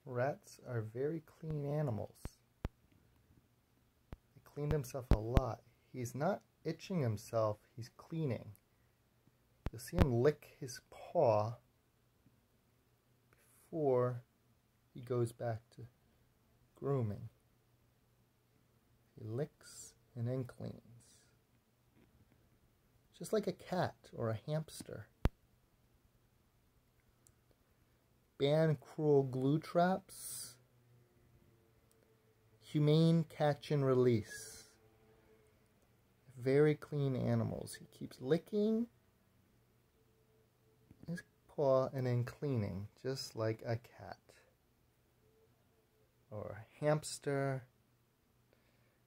Rats are very clean animals. They clean themselves a lot. He's not itching himself, he's cleaning. You'll see him lick his paw before he goes back to grooming. He licks and then cleans. Just like a cat or a hamster. Ban cruel glue traps. Humane catch and release. Very clean animals. He keeps licking his paw and then cleaning, just like a cat or a hamster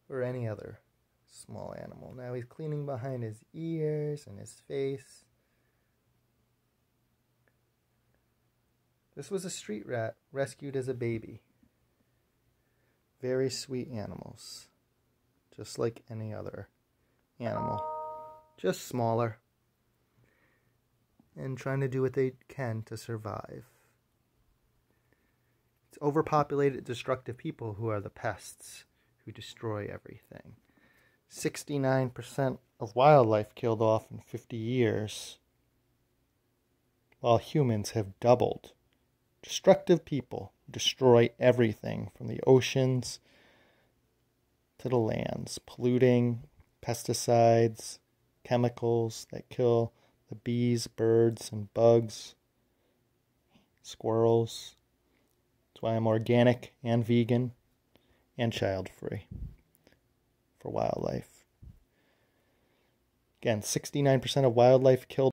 or any other small animal. Now he's cleaning behind his ears and his face. This was a street rat rescued as a baby. Very sweet animals, just like any other animal, just smaller, and trying to do what they can to survive. It's overpopulated, destructive people who are the pests, who destroy everything. 69% of wildlife killed off in 50 years, while humans have doubled. Destructive people destroy everything from the oceans to the lands, polluting, pesticides, chemicals that kill the bees, birds, and bugs, squirrels. That's why I'm organic and vegan and child-free for wildlife. Again, 69% of wildlife killed